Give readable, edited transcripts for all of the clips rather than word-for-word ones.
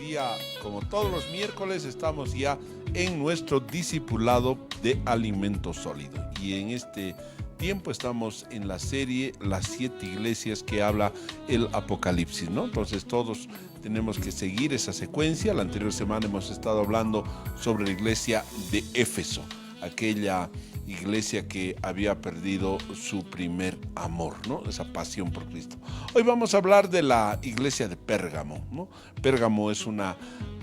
día, como todos los miércoles, estamos ya en nuestro discipulado de alimento sólido. Y en este tiempo estamos en la serie Las 7 iglesias que habla el Apocalipsis, ¿no? Entonces todos tenemos que seguir esa secuencia. La anterior semana hemos estado hablando sobre la iglesia de Éfeso, aquella iglesia que había perdido su primer amor, ¿no? Esa pasión por Cristo. Hoy vamos a hablar de la iglesia de Pérgamo, ¿no? Pérgamo es una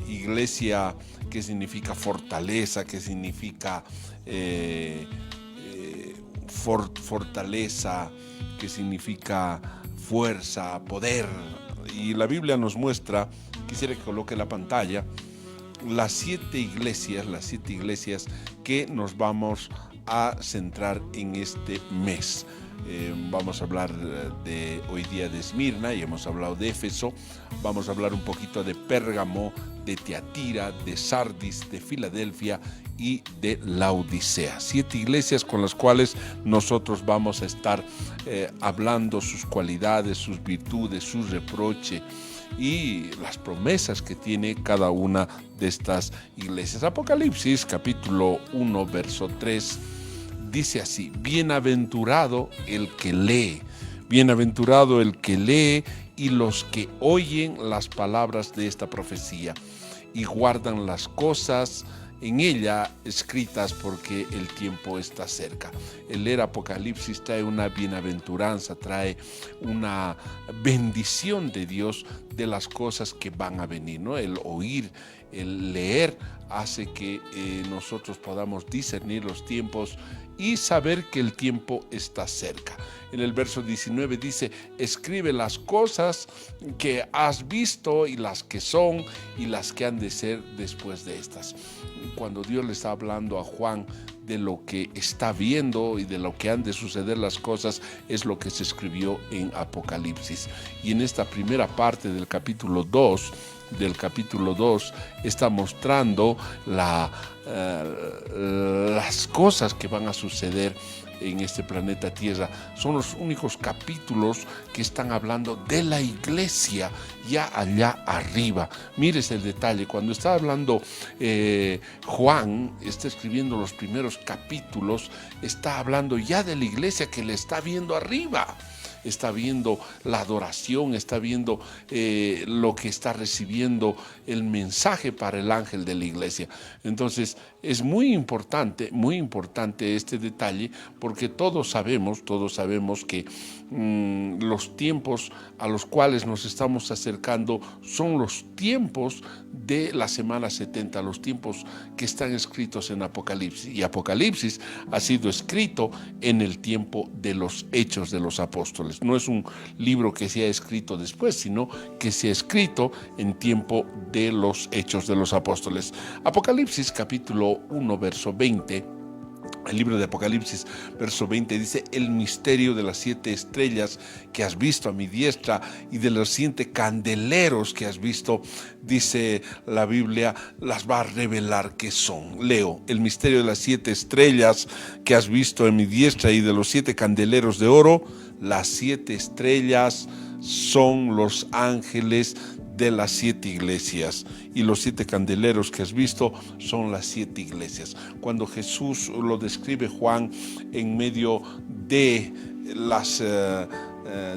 iglesia que significa fortaleza, que significa fortaleza, que significa fuerza, poder. Y la Biblia nos muestra, quisiera que coloque la pantalla, las 7 iglesias que nos vamos a centrar en este mes. Vamos a hablar de hoy día de Esmirna y hemos hablado de Éfeso. Vamos a hablar un poquito de Pérgamo, de Tiatira, de Sardis, de Filadelfia y de Laodicea. 7 iglesias con las cuales nosotros vamos a estar hablando sus cualidades, sus virtudes, su reproche y las promesas que tiene cada una de estas iglesias. Apocalipsis capítulo 1 verso 3 dice así: bienaventurado el que lee, bienaventurado el que lee y los que oyen las palabras de esta profecía y guardan las cosas en ella escritas, porque el tiempo está cerca. El leer Apocalipsis trae una bienaventuranza, trae una bendición de Dios de las cosas que van a venir, ¿no? El oír, el leer hace que nosotros podamos discernir los tiempos y saber que el tiempo está cerca. En el verso 19 dice: escribe las cosas que has visto y las que son y las que han de ser después de estas. Cuando Dios le está hablando a Juan de lo que está viendo y de lo que han de suceder las cosas, es lo que se escribió en Apocalipsis. Y en esta primera parte del capítulo 2, está mostrando las cosas que van a suceder en este planeta Tierra. Son los únicos capítulos que están hablando de la iglesia ya allá arriba. Mires el detalle, cuando está hablando Juan, está escribiendo los primeros capítulos, está hablando ya de la iglesia que le está viendo arriba. Está viendo la adoración, está viendo lo que está recibiendo el mensaje para el ángel de la iglesia. Entonces es muy importante este detalle, porque todos sabemos que los tiempos a los cuales nos estamos acercando son los tiempos de la semana 70, los tiempos que están escritos en Apocalipsis. Y Apocalipsis ha sido escrito en el tiempo de los Hechos de los Apóstoles. No es un libro que se ha escrito después, sino que se ha escrito en tiempo de los Hechos de los Apóstoles. Apocalipsis capítulo 1 verso 20. El libro de Apocalipsis, verso 20, dice: el misterio de las 7 estrellas que has visto a mi diestra y de los 7 candeleros que has visto, dice la Biblia, las va a revelar qué son. Leo: el misterio de las 7 estrellas que has visto en mi diestra y de los 7 candeleros de oro. Las 7 estrellas son los ángeles de las 7 iglesias, y los 7 candeleros que has visto son las 7 iglesias. Cuando Jesús lo describe Juan en medio de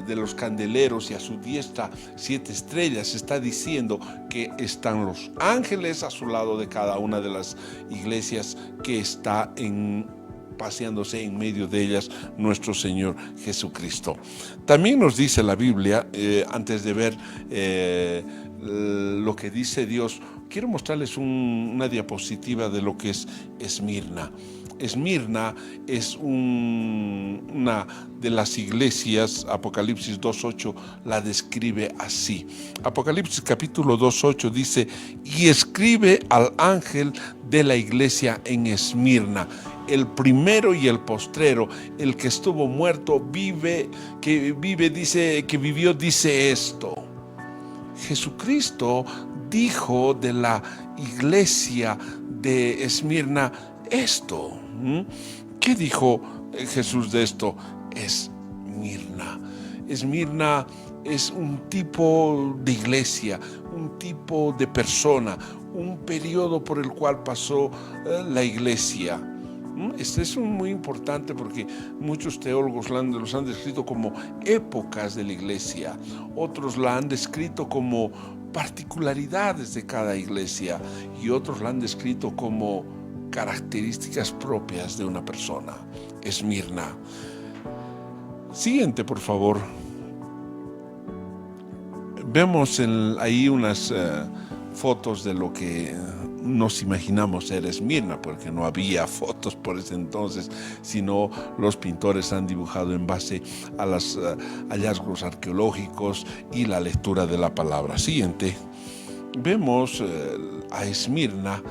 los candeleros y a su diestra 7 estrellas, está diciendo que están los ángeles a su lado de cada una de las iglesias, que está paseándose en medio de ellas nuestro Señor Jesucristo. También nos dice la Biblia, antes de ver lo que dice Dios, quiero mostrarles una diapositiva de lo que es Esmirna. Esmirna es una de las iglesias. Apocalipsis 2.8 la describe así. Apocalipsis capítulo 2.8 dice: y escribe al ángel de la iglesia en Esmirna, el primero y el postrero, el que estuvo muerto, vivió, dice esto. Jesucristo dijo de la iglesia de Esmirna esto. ¿Qué dijo Jesús de esto? Esmirna es un tipo de iglesia, un tipo de persona, un periodo por el cual pasó la iglesia. Este es muy importante porque muchos teólogos los han descrito como épocas de la iglesia, otros la han descrito como particularidades de cada iglesia y otros la han descrito como características propias de una persona. Esmirna. Siguiente, por favor. Vemos ahí unas fotos de lo que nos imaginamos ser Esmirna, porque no había fotos por ese entonces, sino los pintores han dibujado en base a los hallazgos arqueológicos y la lectura de la palabra. Siguiente. Vemos a Esmirna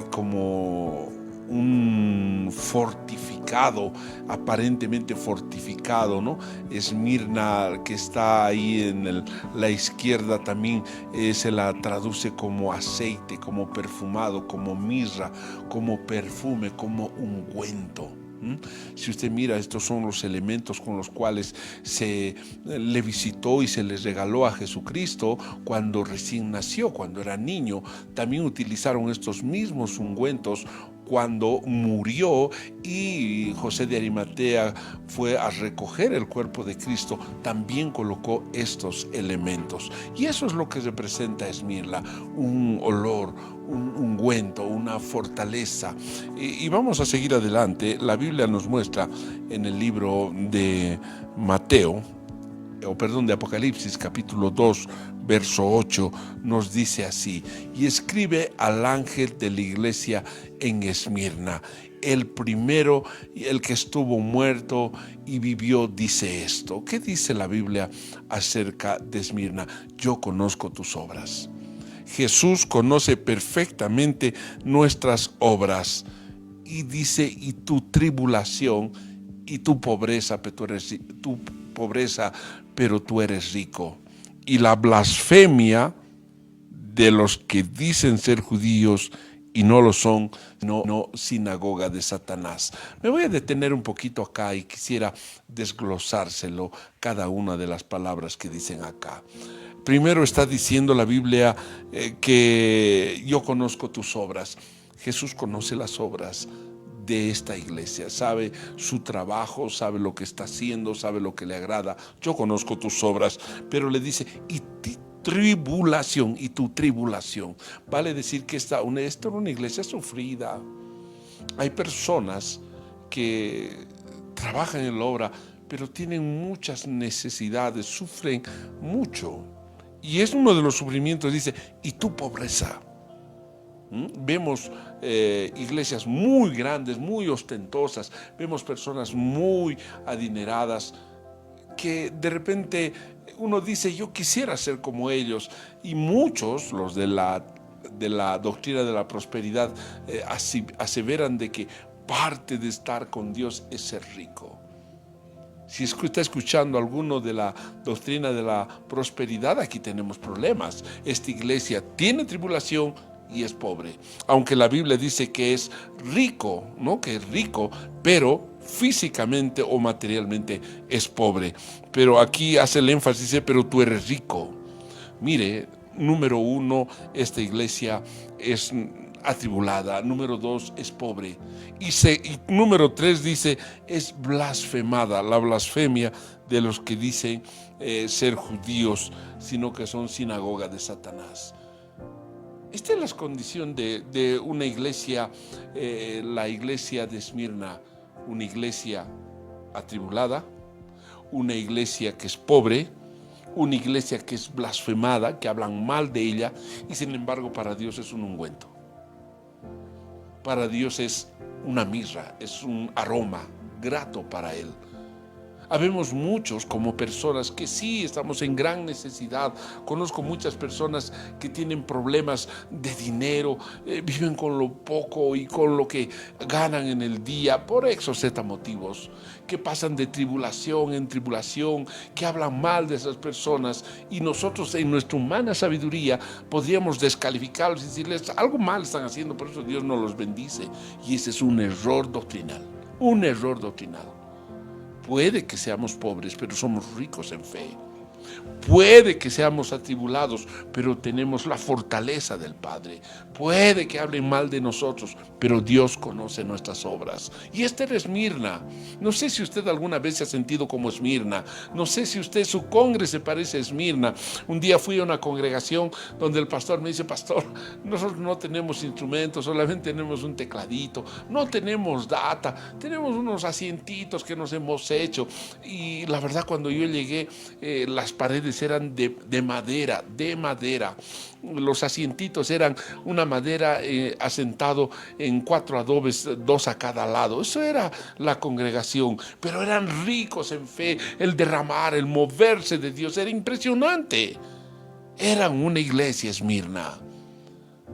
como un fortificado, aparentemente fortificado, ¿no? Esmirna, que está ahí en la izquierda, también se la traduce como aceite, como perfumado, como mirra, como perfume, como ungüento. Si usted mira, estos son los elementos con los cuales se le visitó y se les regaló a Jesucristo cuando recién nació, cuando era niño. También utilizaron estos mismos ungüentos cuando murió y José de Arimatea fue a recoger el cuerpo de Cristo, también colocó estos elementos. Y eso es lo que representa Esmirna, un olor, un ungüento, una fortaleza. Y vamos a seguir adelante. La Biblia nos muestra en el libro de de Apocalipsis, capítulo 2, verso 8, nos dice así: y escribe al ángel de la iglesia en Esmirna, el primero, el que estuvo muerto y vivió, dice esto. ¿Qué dice la Biblia acerca de Esmirna? Yo conozco tus obras. Jesús conoce perfectamente nuestras obras y dice: y tu tribulación y tu pobreza, pero tú eres rico, y la blasfemia de los que dicen ser judíos y no lo son, no sinagoga de Satanás. Me voy a detener un poquito acá y quisiera desglosárselo cada una de las palabras que dicen acá. Primero está diciendo la Biblia que yo conozco tus obras. Jesús conoce las obras de esta iglesia, sabe su trabajo, sabe lo que está haciendo, sabe lo que le agrada. Yo conozco tus obras, pero le dice: y tribulación, y tu tribulación. Vale decir que esta es una iglesia sufrida. Hay personas que trabajan en la obra, pero tienen muchas necesidades, sufren mucho. Y es uno de los sufrimientos, dice: y tu pobreza. Vemos iglesias muy grandes, muy ostentosas, vemos personas muy adineradas que de repente uno dice: yo quisiera ser como ellos. Y muchos, los de la doctrina de la prosperidad, aseveran de que parte de estar con Dios es ser rico. Si está escuchando alguno de la doctrina de la prosperidad, aquí tenemos problemas. Esta iglesia tiene tribulación y es pobre, aunque la Biblia dice que es rico, ¿no? Que es rico, pero físicamente o materialmente es pobre. Pero aquí hace el énfasis, dice: pero tú eres rico. Mire, número uno, esta iglesia es atribulada. Número dos, es pobre. Y número tres dice: es blasfemada. La blasfemia de los que dicen ser judíos, sino que son sinagoga de Satanás. Esta es la condición de una iglesia, la iglesia de Esmirna, una iglesia atribulada, una iglesia que es pobre, una iglesia que es blasfemada, que hablan mal de ella, y sin embargo para Dios es un ungüento. Para Dios es una mirra, es un aroma grato para Él. Habemos muchos como personas que sí estamos en gran necesidad. Conozco muchas personas que tienen problemas de dinero, viven con lo poco y con lo que ganan en el día, por esos motivos, que pasan de tribulación en tribulación, que hablan mal de esas personas, y nosotros en nuestra humana sabiduría podríamos descalificarlos y decirles: algo mal están haciendo, por eso Dios no los bendice. Y ese es un error doctrinal, un error doctrinal. Puede que seamos pobres, pero somos ricos en fe. Puede que seamos atribulados, pero tenemos la fortaleza del Padre. Puede que hablen mal de nosotros, pero Dios conoce nuestras obras. Y esta era Esmirna. No sé si usted alguna vez se ha sentido como Esmirna. No sé si usted, su congre se parece a Esmirna. Un día fui a una congregación donde el pastor me dice: pastor, nosotros no tenemos instrumentos, solamente tenemos un tecladito, no tenemos data, tenemos unos asientitos que nos hemos hecho. Y la verdad, cuando yo llegué, las paredes eran de madera, de madera. Los asientitos eran una madera asentado en 4 adobes, 2 a cada lado. Eso era la congregación, pero eran ricos en fe. El derramar, el moverse de Dios era impresionante. Eran una iglesia Esmirna.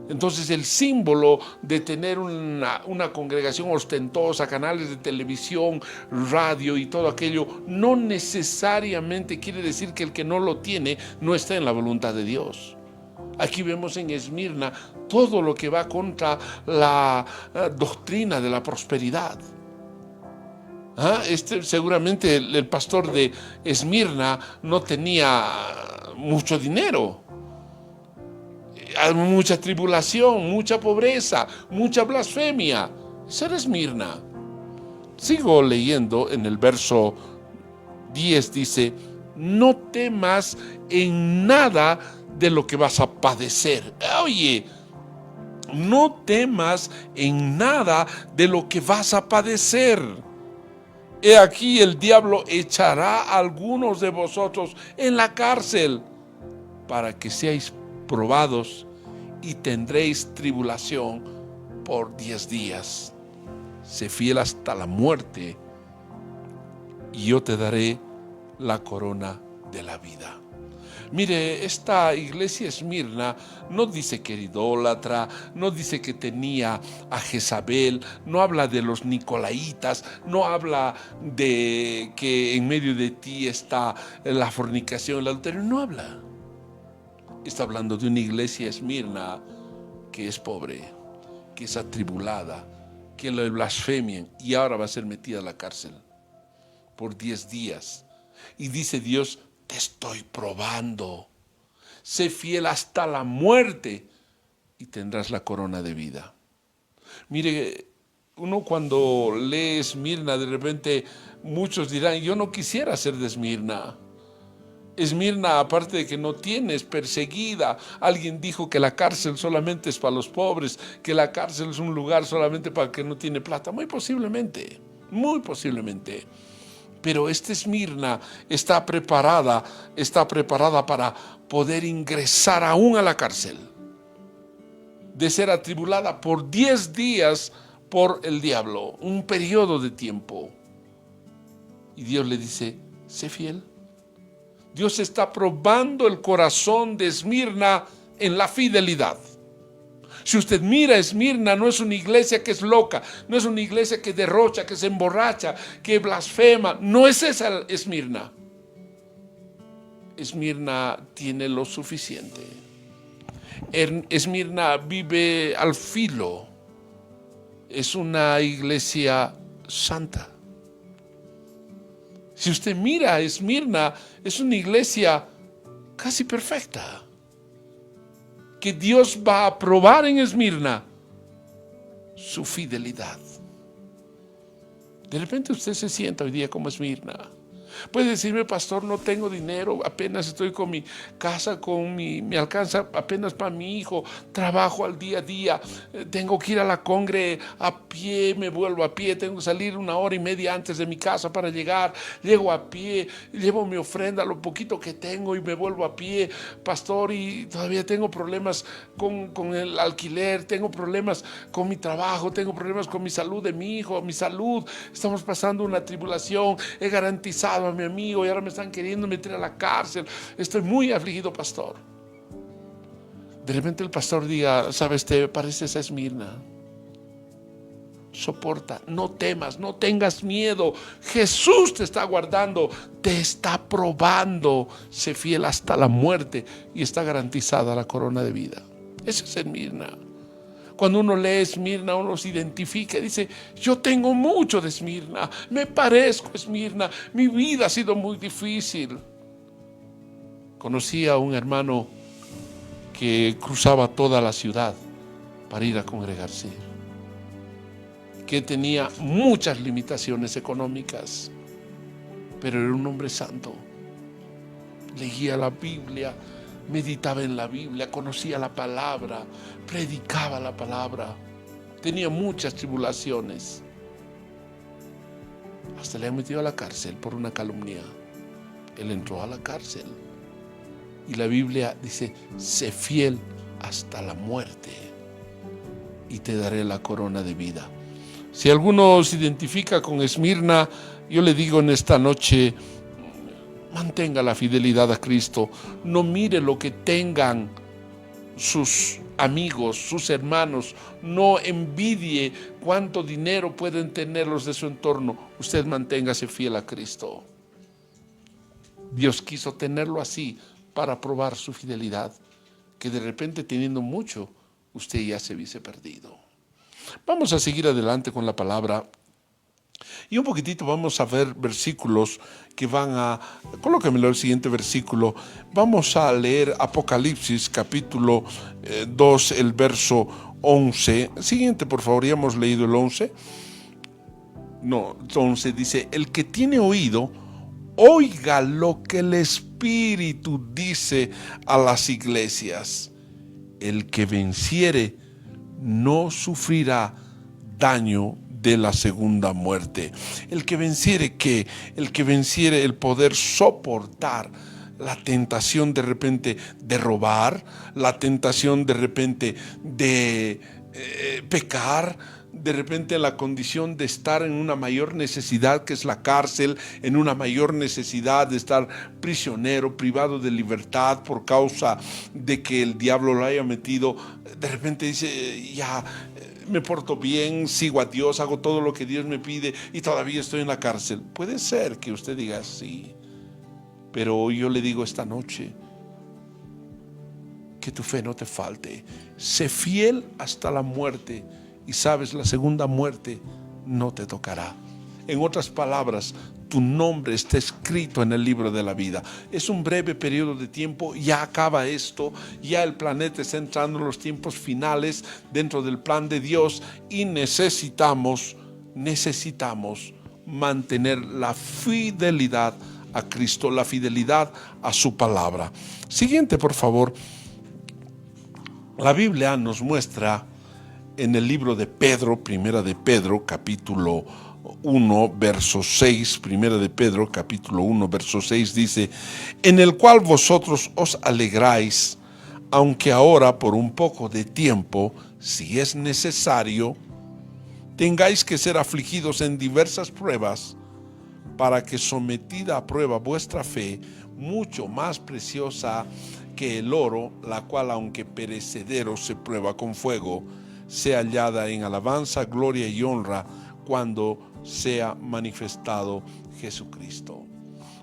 Entonces el símbolo de tener una congregación ostentosa, canales de televisión, radio y todo aquello, no necesariamente quiere decir que el que no lo tiene no está en la voluntad de Dios. Aquí vemos en Esmirna todo lo que va contra la doctrina de la prosperidad. Seguramente el pastor de Esmirna no tenía mucho dinero. Mucha tribulación, mucha pobreza, mucha blasfemia. Esa era Esmirna. Sigo leyendo en el verso 10, dice: no temas en nada de lo que vas a padecer. Oye, no temas en nada de lo que vas a padecer. He aquí, el diablo echará a algunos de vosotros en la cárcel para que seáis probados y tendréis tribulación por 10 días. Sé fiel hasta la muerte y yo te daré la corona de la vida. Mire, esta iglesia Esmirna no dice que era idólatra, no dice que tenía a Jezabel, no habla de los nicolaitas, no habla de que en medio de ti está la fornicación, el adulterio, no habla. Está hablando de una iglesia Esmirna que es pobre, que es atribulada, que le blasfemian y ahora va a ser metida a la cárcel por 10 días. Y dice Dios: te estoy probando. Sé fiel hasta la muerte y tendrás la corona de vida. Mire, uno cuando lee Esmirna, de repente muchos dirán: yo no quisiera ser de Esmirna. Esmirna, aparte de que no tiene, es perseguida. Alguien dijo que la cárcel solamente es para los pobres, que la cárcel es un lugar solamente para el que no tiene plata. Muy posiblemente, muy posiblemente. Pero esta Esmirna está preparada para poder ingresar aún a la cárcel, de ser atribulada por 10 días por el diablo, un periodo de tiempo. Y Dios le dice: sé fiel. Dios está probando el corazón de Esmirna en la fidelidad. Si usted mira, Esmirna no es una iglesia que es loca, no es una iglesia que derrocha, que se emborracha, que blasfema. No es esa Esmirna. Esmirna tiene lo suficiente. Esmirna vive al filo. Es una iglesia santa. Si usted mira a Esmirna, es una iglesia casi perfecta, que Dios va a probar en Esmirna su fidelidad. De repente usted se sienta hoy día como Esmirna. Puede decirme: pastor, no tengo dinero, apenas estoy con mi casa, me alcanza apenas para mi hijo, trabajo al día a día, tengo que ir a la congre a pie, me vuelvo a pie, tengo que salir 1 hora y media antes de mi casa para llegar, llego a pie, llevo mi ofrenda, lo poquito que tengo y me vuelvo a pie, pastor, y todavía tengo problemas con el alquiler, tengo problemas con mi trabajo, tengo problemas con mi salud de mi hijo, mi salud, estamos pasando una tribulación, he garantizado a mi amigo y ahora me están queriendo meter a la cárcel, estoy muy afligido, pastor. De repente el pastor diga: sabes, te pareces a Esmirna, soporta, no temas, no tengas miedo, Jesús te está guardando, te está probando, sé fiel hasta la muerte y está garantizada la corona de vida. Esa es Esmirna. Cuando uno lee Esmirna, uno se identifica y dice: yo tengo mucho de Esmirna, me parezco a Esmirna, mi vida ha sido muy difícil. Conocí a un hermano que cruzaba toda la ciudad para ir a congregarse, que tenía muchas limitaciones económicas, pero era un hombre santo. Leía la Biblia, meditaba en la Biblia, conocía la palabra, predicaba la palabra. Tenía muchas tribulaciones. Hasta le han metido a la cárcel por una calumnia. Él entró a la cárcel. Y la Biblia dice, sé fiel hasta la muerte y te daré la corona de vida. Si alguno se identifica con Esmirna, yo le digo en esta noche, mantenga la fidelidad a Cristo. No mire lo que tengan sus amigos, sus hermanos. No envidie cuánto dinero pueden tener los de su entorno. Usted manténgase fiel a Cristo. Dios quiso tenerlo así para probar su fidelidad, que de repente teniendo mucho, usted ya se hubiese perdido. Vamos a seguir adelante con la palabra y un poquitito vamos a ver versículos que van a... Colóquemelo el siguiente versículo. Vamos a leer Apocalipsis capítulo 2, el verso 11. Siguiente, por favor, ya hemos leído el 11. No, 11 dice, el que tiene oído, oiga lo que el Espíritu dice a las iglesias. El que venciere no sufrirá daño de la segunda muerte. El que venciere, ¿qué? El que venciere el poder soportar la tentación de repente de robar, la tentación de repente de pecar, de repente la condición de estar en una mayor necesidad que es la cárcel, en una mayor necesidad de estar prisionero, privado de libertad por causa de que el diablo lo haya metido. De repente dice, ya me porto bien, sigo a Dios, hago todo lo que Dios me pide y todavía estoy en la cárcel. Puede ser que usted diga sí, pero yo le digo esta noche, que tu fe no te falte. Sé fiel hasta la muerte y sabes, la segunda muerte no te tocará. En otras palabras, tu nombre está escrito en el libro de la vida. Es un breve periodo de tiempo, ya acaba esto, ya el planeta está entrando en los tiempos finales dentro del plan de Dios y necesitamos mantener la fidelidad a Cristo, la fidelidad a su palabra. Siguiente, por favor. La Biblia nos muestra en el libro de Pedro, primera de Pedro, capítulo 1, verso 6, primera de Pedro, capítulo 1, verso 6, dice, en el cual vosotros os alegráis, aunque ahora por un poco de tiempo, si es necesario, tengáis que ser afligidos en diversas pruebas, para que sometida a prueba vuestra fe, mucho más preciosa que el oro, la cual aunque perecedero se prueba con fuego, sea hallada en alabanza, gloria y honra cuando sea manifestado Jesucristo.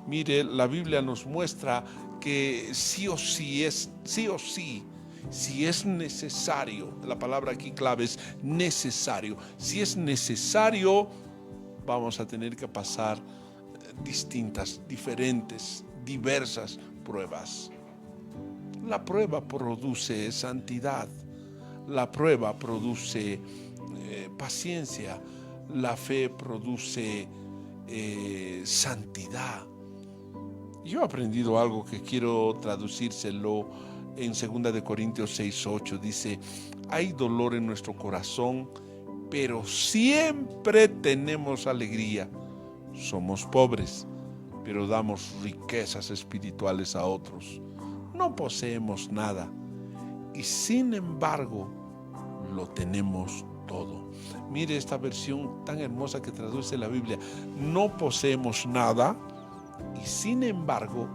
Mire, la Biblia nos muestra que sí o sí, si es necesario, la palabra aquí clave es necesario, si es necesario, vamos a tener que pasar distintas, diferentes, diversas pruebas. La prueba produce santidad, la prueba produce paciencia, la fe produce santidad. Yo he aprendido algo que quiero traducírselo en 2 de Corintios 6:8. Dice, hay dolor en nuestro corazón, pero siempre tenemos alegría. Somos pobres, pero damos riquezas espirituales a otros. No poseemos nada y sin embargo lo tenemos todo. Mire esta versión tan hermosa que traduce la Biblia. No poseemos nada y sin embargo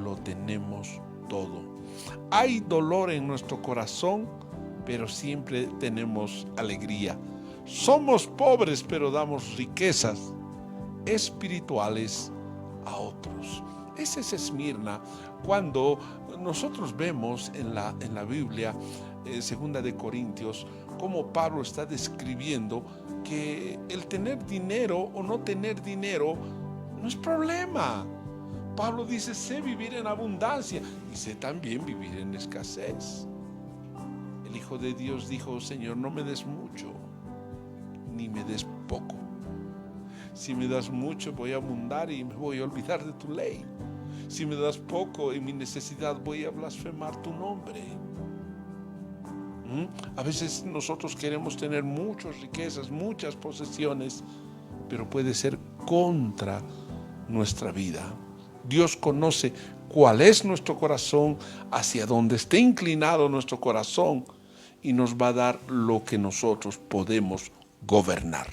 lo tenemos todo. Hay dolor en nuestro corazón, pero siempre tenemos alegría. Somos pobres, pero damos riquezas espirituales a otros. Ese es Esmirna. Cuando nosotros vemos en la Biblia, 2 de Corintios, como Pablo está describiendo que el tener dinero o no tener dinero no es problema. Pablo dice, sé vivir en abundancia y sé también vivir en escasez. El Hijo de Dios dijo, Señor, no me des mucho, ni me des poco. Si me das mucho, voy a abundar y me voy a olvidar de tu ley. Si me das poco, en mi necesidad voy a blasfemar tu nombre. A veces nosotros queremos tener muchas riquezas, muchas posesiones, pero puede ser contra nuestra vida. Dios conoce cuál es nuestro corazón, hacia dónde esté inclinado nuestro corazón, y nos va a dar lo que nosotros podemos gobernar.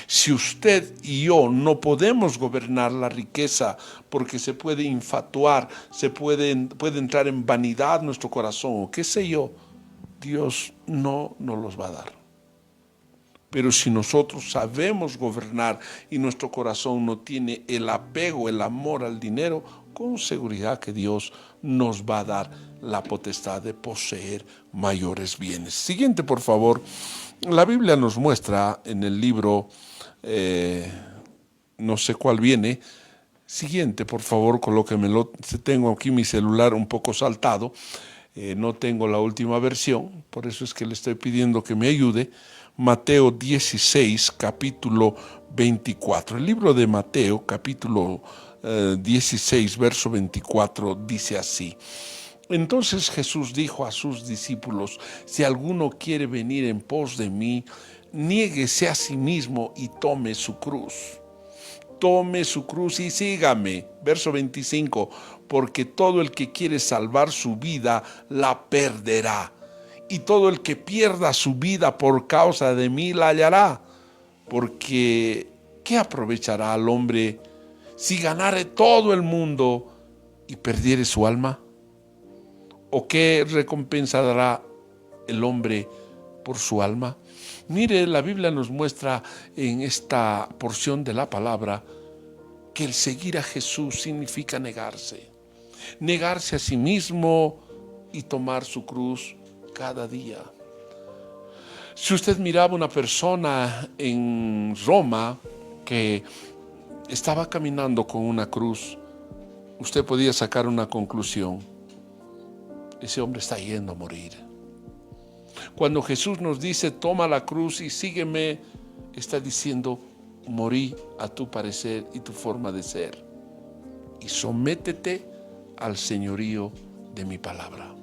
Si usted y yo no podemos gobernar la riqueza, porque se puede infatuar, puede entrar en vanidad nuestro corazón, o qué sé yo, Dios no nos los va a dar. Pero si nosotros sabemos gobernar y nuestro corazón no tiene el apego, el amor al dinero, con seguridad que Dios nos va a dar la potestad de poseer mayores bienes. Siguiente, por favor. La Biblia nos muestra en el libro, no sé cuál viene. Siguiente, por favor, colóquemelo. Tengo aquí mi celular un poco saltado. No tengo la última versión, por eso es que le estoy pidiendo que me ayude. Mateo 16, capítulo 24. El libro de Mateo, capítulo 16, verso 24, dice así. Entonces Jesús dijo a sus discípulos, si alguno quiere venir en pos de mí, niéguese a sí mismo y tome su cruz. Tome su cruz y sígame. Verso 25, porque todo el que quiere salvar su vida, la perderá. Y todo el que pierda su vida por causa de mí, la hallará. Porque, ¿qué aprovechará al hombre si ganare todo el mundo y perdiere su alma? ¿O qué recompensa dará el hombre por su alma? Mire, la Biblia nos muestra en esta porción de la palabra que el seguir a Jesús significa negarse a sí mismo y tomar su cruz cada día. Si usted miraba una persona en Roma que estaba caminando con una cruz, usted podía sacar una conclusión: ese hombre está yendo a morir. Cuando Jesús nos dice, toma la cruz y sígueme, está diciendo, morí a tu parecer y tu forma de ser, y sométete al señorío de mi palabra.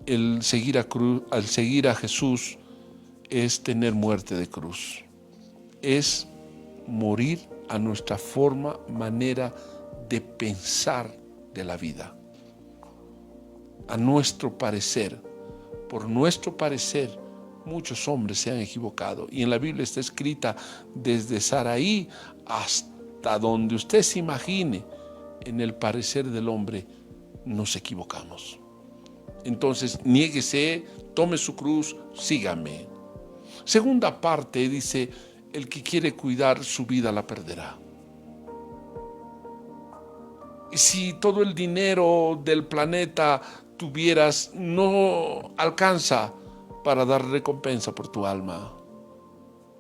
Al seguir a Jesús es tener muerte de cruz, es morir a nuestra manera de pensar de la vida, a nuestro parecer. Por nuestro parecer, muchos hombres se han equivocado, y en la Biblia está escrita desde Saraí hasta donde usted se imagine. En el parecer del hombre nos equivocamos. Entonces, niéguese, tome su cruz, sígame. Segunda parte dice, el que quiere cuidar su vida la perderá. Y si todo el dinero del planeta tuvieras, no alcanza para dar recompensa por tu alma.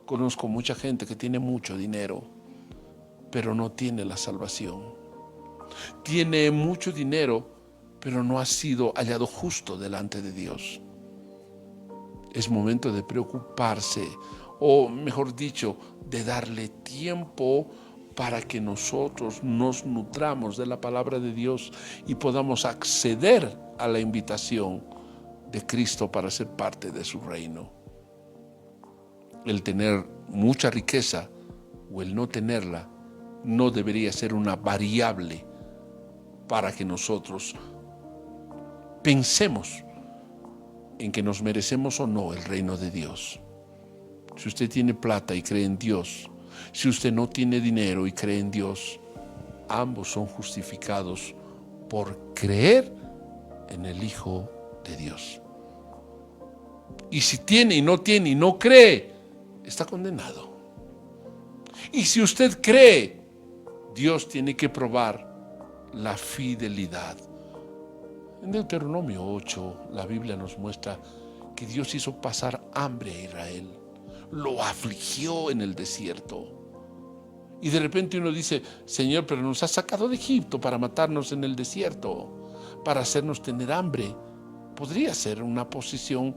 Conozco mucha gente que tiene mucho dinero, pero no tiene la salvación. Tiene mucho dinero, pero no ha sido hallado justo delante de Dios. Es momento de preocuparse, o mejor dicho, de darle tiempo para que nosotros nos nutramos de la palabra de Dios y podamos acceder a la invitación de Cristo para ser parte de su reino. El tener mucha riqueza o el no tenerla no debería ser una variable para que nosotros pensemos en que nos merecemos o no el reino de Dios. Si usted tiene plata y cree en Dios, si usted no tiene dinero y cree en Dios, ambos son justificados por creer en el Hijo de Dios. Y si tiene y no tiene y no cree, está condenado. Y si usted cree, Dios tiene que probar la fidelidad. En Deuteronomio 8, la Biblia nos muestra que Dios hizo pasar hambre a Israel. Lo afligió en el desierto. Y de repente uno dice, Señor, pero nos has sacado de Egipto para matarnos en el desierto, para hacernos tener hambre. Podría ser una posición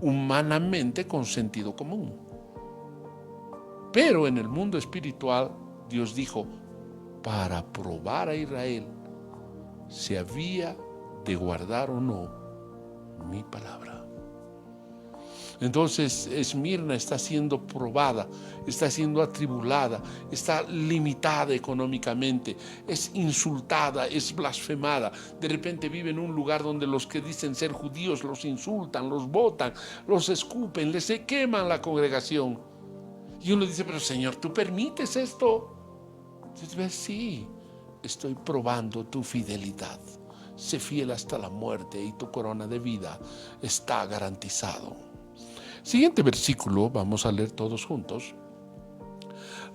humanamente con sentido común. Pero en el mundo espiritual, Dios dijo, para probar a Israel si había de guardar o no mi palabra. Entonces Esmirna está siendo probada, está siendo atribulada, está limitada económicamente, es insultada, es blasfemada. De repente vive en un lugar donde los que dicen ser judíos los insultan, los botan, los escupen, les queman la congregación. Y uno dice, pero Señor, ¿tú permites esto? Dices, sí, estoy probando tu fidelidad. Sé fiel hasta la muerte y tu corona de vida está garantizado. Siguiente versículo, vamos a leer todos juntos.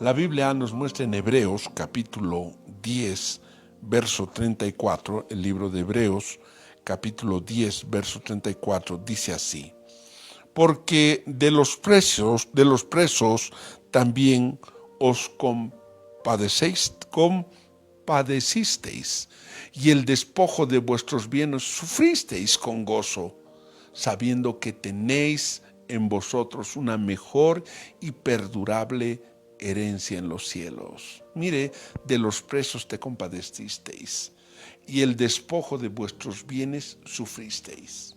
La Biblia nos muestra en Hebreos capítulo 10, verso 34, el libro de Hebreos capítulo 10, verso 34, dice así: porque de los presos también os compadecisteis, y el despojo de vuestros bienes sufristeis con gozo, sabiendo que tenéis en vosotros una mejor y perdurable herencia en los cielos. Mire, de los presos te compadecisteis, y el despojo de vuestros bienes sufristeis.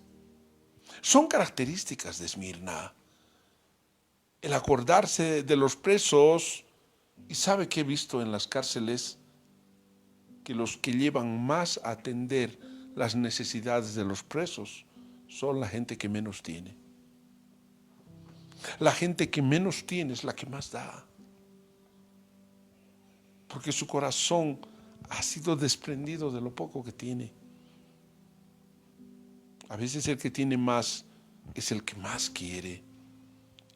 Son características de Esmirna. El acordarse de los presos, y sabe que he visto en las cárceles que los que llevan más a atender las necesidades de los presos son la gente que menos tiene. La gente que menos tiene es la que más da, porque su corazón ha sido desprendido de lo poco que tiene. A veces el que tiene más es el que más quiere.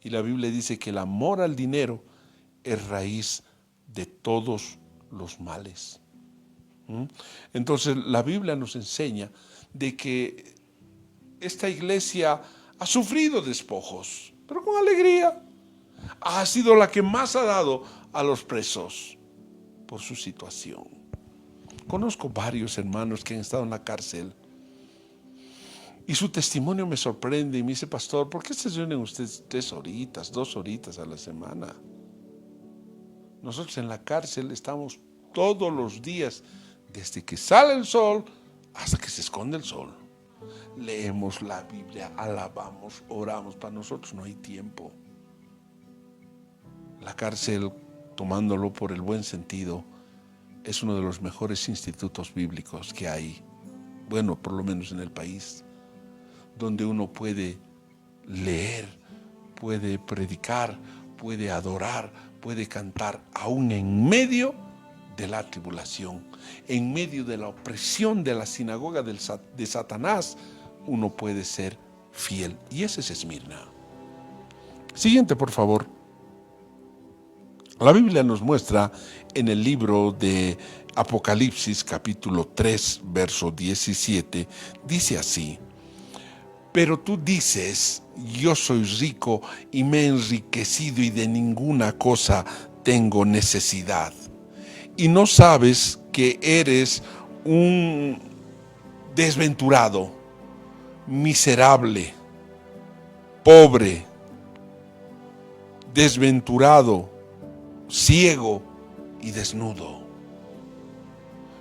Y la Biblia dice que el amor al dinero es raíz de todos los males. Entonces la Biblia nos enseña de que esta iglesia ha sufrido despojos, pero con alegría. Ha sido la que más ha dado a los presos por su situación. Conozco varios hermanos que han estado en la cárcel y su testimonio me sorprende y me dice, pastor, ¿por qué se reúnen ustedes 3 horitas, 2 horitas a la semana? Nosotros en la cárcel estamos todos los días, desde que sale el sol hasta que se esconde el sol. Leemos la Biblia, alabamos, oramos. Para nosotros no hay tiempo. La cárcel, tomándolo por el buen sentido, es uno de los mejores institutos bíblicos que hay, bueno, por lo menos en el país, donde uno puede leer, puede predicar, puede adorar, puede cantar, aún en medio de la tribulación, en medio de la opresión de la sinagoga de Satanás, uno puede ser fiel. Y ese es Esmirna. Siguiente, por favor. La Biblia nos muestra en el libro de Apocalipsis, capítulo 3, verso 17, dice así: pero tú dices, yo soy rico y me he enriquecido y de ninguna cosa tengo necesidad. Y no sabes que eres un desventurado, miserable, pobre, desventurado, ciego y desnudo.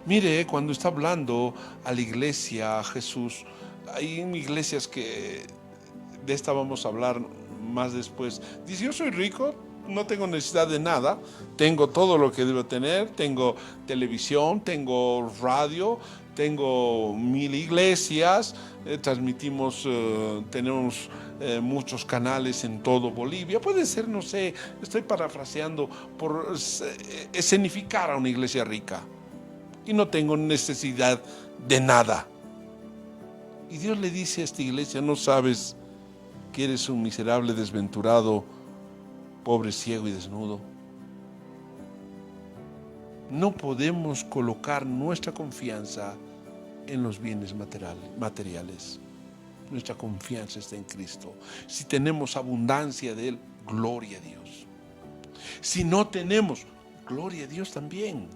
Mire, cuando está hablando a la iglesia, a Jesús, hay iglesias que de esta vamos a hablar más después. Dice, yo soy rico, no tengo necesidad de nada, tengo todo lo que debo tener, tengo televisión, tengo radio, tengo 1000 iglesias, transmitimos, tenemos muchos canales en todo Bolivia. Puede ser, no sé, estoy parafraseando por escenificar a una iglesia rica. Y no tengo necesidad de nada. Y Dios le dice a esta iglesia, ¿no sabes que eres un miserable, desventurado, pobre, ciego y desnudo? No podemos colocar nuestra confianza en los bienes materiales. Nuestra confianza está en Cristo. Si tenemos abundancia de Él, gloria a Dios. Si no tenemos, gloria a Dios también.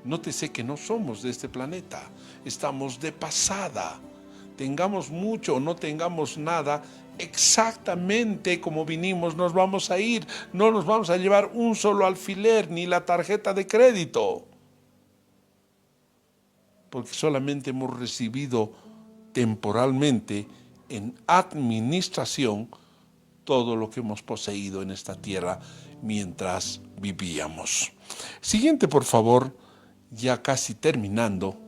Nótese que no somos de este planeta, estamos de pasada. Tengamos mucho o no tengamos nada, exactamente como vinimos nos vamos a ir. No nos vamos a llevar un solo alfiler ni la tarjeta de crédito, porque solamente hemos recibido temporalmente en administración todo lo que hemos poseído en esta tierra mientras vivíamos. Siguiente, por favor, ya casi terminando,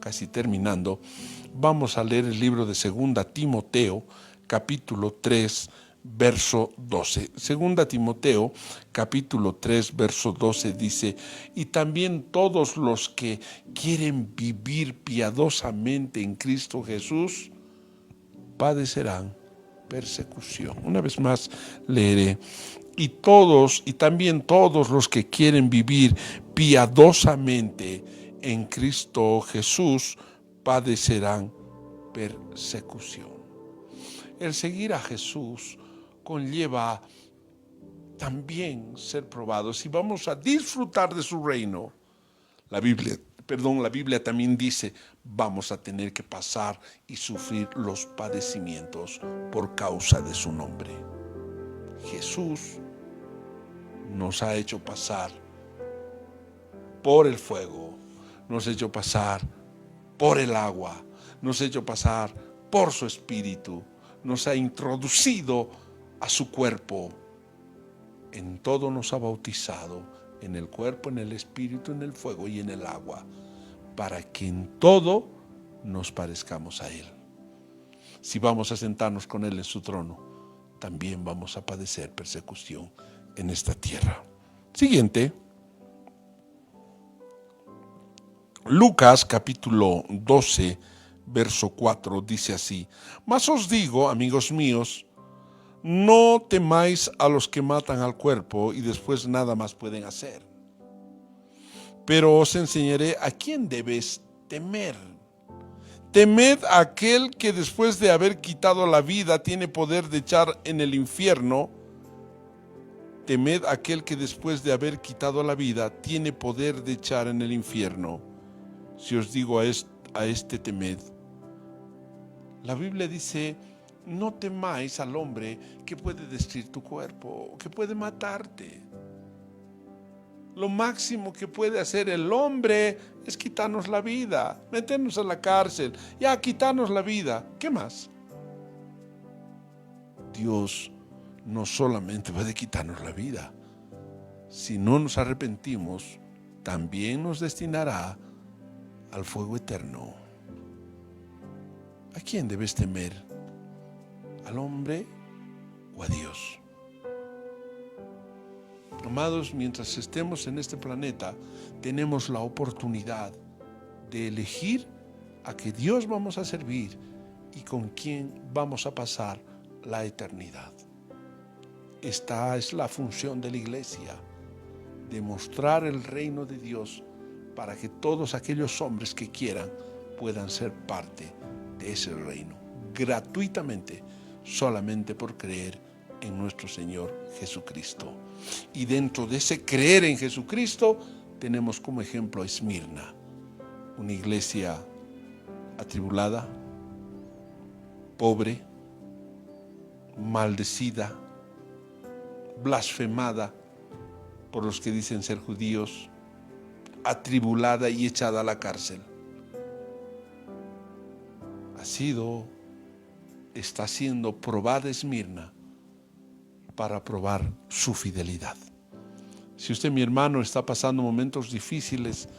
vamos a leer el libro de 2 Timoteo, capítulo 3, verso 12. 2 Timoteo, capítulo 3, verso 12 dice: y también todos los que quieren vivir piadosamente en Cristo Jesús padecerán persecución. Una vez más leeré: y también todos los que quieren vivir piadosamente en Cristo Jesús padecerán persecución. El seguir a Jesús conlleva también ser probados y vamos a disfrutar de su reino. La Biblia también dice: vamos a tener que pasar y sufrir los padecimientos por causa de su nombre. Jesús nos ha hecho pasar por el fuego, nos ha hecho pasar por el agua, nos ha hecho pasar por su espíritu, nos ha introducido a su cuerpo. En todo nos ha bautizado, en el cuerpo, en el espíritu, en el fuego y en el agua, para que en todo nos parezcamos a Él. Si vamos a sentarnos con Él en su trono, también vamos a padecer persecución en esta tierra. Siguiente. Lucas capítulo 12, verso 4 dice así: mas os digo, amigos míos, no temáis a los que matan al cuerpo y después nada más pueden hacer. Pero os enseñaré a quién debéis temer. Temed a aquel que después de haber quitado la vida tiene poder de echar en el infierno. Temed a aquel que después de haber quitado la vida tiene poder de echar en el infierno. Si os digo a este temed. La Biblia dice: no temáis al hombre que puede destruir tu cuerpo, que puede matarte. Lo máximo que puede hacer el hombre es quitarnos la vida, meternos a la cárcel, ya quitarnos la vida. ¿Qué más? Dios no solamente puede quitarnos la vida, si no nos arrepentimos, también nos destinará al fuego eterno. ¿A quién debes temer? ¿Al hombre o a Dios? Amados, mientras estemos en este planeta, tenemos la oportunidad de elegir a qué Dios vamos a servir y con quién vamos a pasar la eternidad. Esta es la función de la iglesia: demostrar el reino de Dios para que todos aquellos hombres que quieran puedan ser parte de ese reino, gratuitamente, solamente por creer en nuestro Señor Jesucristo. Y dentro de ese creer en Jesucristo tenemos como ejemplo a Esmirna, una iglesia atribulada, pobre, maldecida, blasfemada por los que dicen ser judíos, atribulada y echada a la cárcel. Está siendo probada Esmirna para probar su fidelidad. Si usted, mi hermano, está pasando momentos difíciles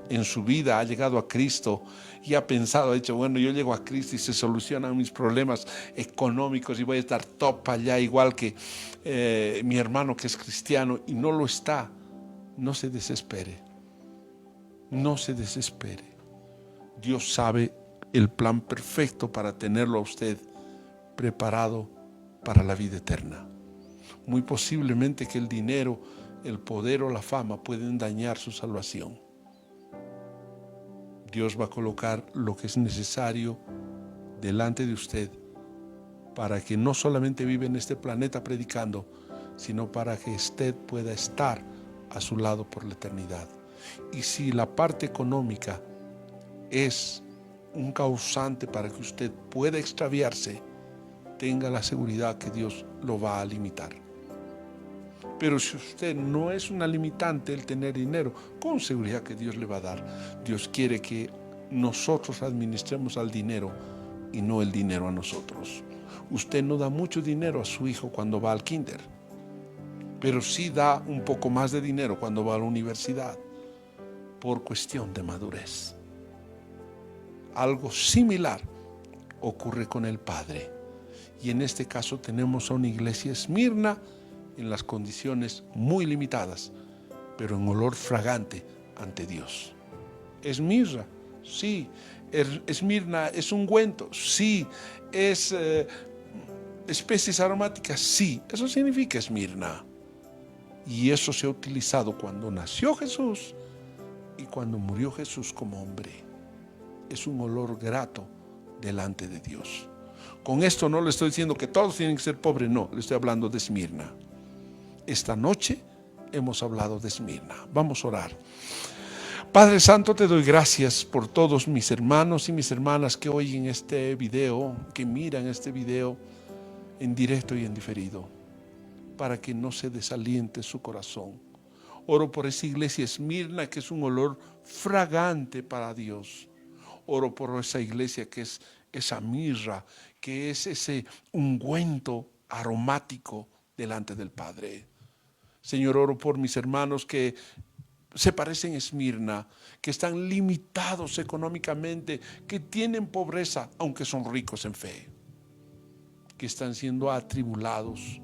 en su vida, ha llegado a Cristo y ha pensado, ha dicho: bueno, yo llego a Cristo y se solucionan mis problemas económicos y voy a estar top allá, igual que mi hermano que es cristiano, y no lo está. No se desespere. No se desespere. Dios sabe el plan perfecto para tenerlo a usted preparado para la vida eterna. Muy posiblemente que el dinero, el poder o la fama pueden dañar su salvación. Dios va a colocar lo que es necesario delante de usted para que no solamente viva en este planeta predicando, sino para que usted pueda estar a su lado por la eternidad. Y si la parte económica es un causante para que usted pueda extraviarse, tenga la seguridad que Dios lo va a limitar. Pero si usted no es una limitante el tener dinero, con seguridad que Dios le va a dar. Dios quiere que nosotros administremos al dinero y no el dinero a nosotros. Usted no da mucho dinero a su hijo cuando va al kinder, pero sí da un poco más de dinero cuando va a la universidad, por cuestión de madurez. Algo similar ocurre con el Padre. Y en este caso tenemos a una iglesia Esmirna en las condiciones muy limitadas, pero en olor fragante ante Dios. ¿Es mirra? Sí. ¿Esmirna es ungüento? Sí. ¿Es especies aromáticas? Sí. Eso significa Esmirna. Y eso se ha utilizado cuando nació Jesús y cuando murió Jesús como hombre. Es un olor grato delante de Dios. Con esto no le estoy diciendo que todos tienen que ser pobres, no, le estoy hablando de Esmirna. Esta noche hemos hablado de Esmirna. Vamos a orar. Padre Santo, te doy gracias por todos mis hermanos y mis hermanas que oyen este video, que miran este video en directo y en diferido, para que no se desaliente su corazón. Oro por esa iglesia Esmirna, que es un olor fragante para Dios. Oro por esa iglesia que es esa mirra, que es ese ungüento aromático delante del Padre. Señor, oro por mis hermanos que se parecen a Esmirna, que están limitados económicamente, que tienen pobreza, aunque son ricos en fe, que están siendo atribulados,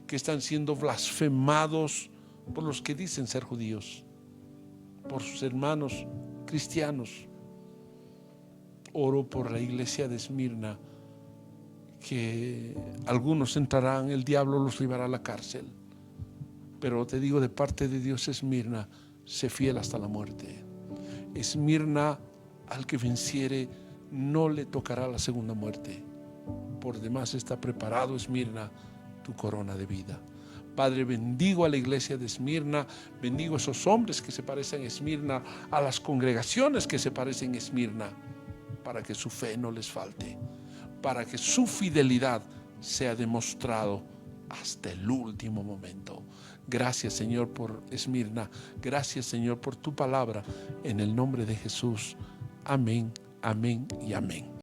que están siendo blasfemados por los que dicen ser judíos, por sus hermanos cristianos. Oro por la iglesia de Esmirna, que algunos entrarán, el diablo los llevará a la cárcel. Pero te digo de parte de Dios, Esmirna, sé fiel hasta la muerte. Esmirna, al que venciere, no le tocará la segunda muerte. Por demás está preparado, Esmirna, tu corona de vida. Padre, bendigo a la iglesia de Esmirna, bendigo a esos hombres que se parecen a Esmirna, a las congregaciones que se parecen a Esmirna, para que su fe no les falte, para que su fidelidad sea demostrado hasta el último momento. Gracias, Señor, por Esmirna. Gracias, Señor, por tu palabra. En el nombre de Jesús. Amén, amén y amén.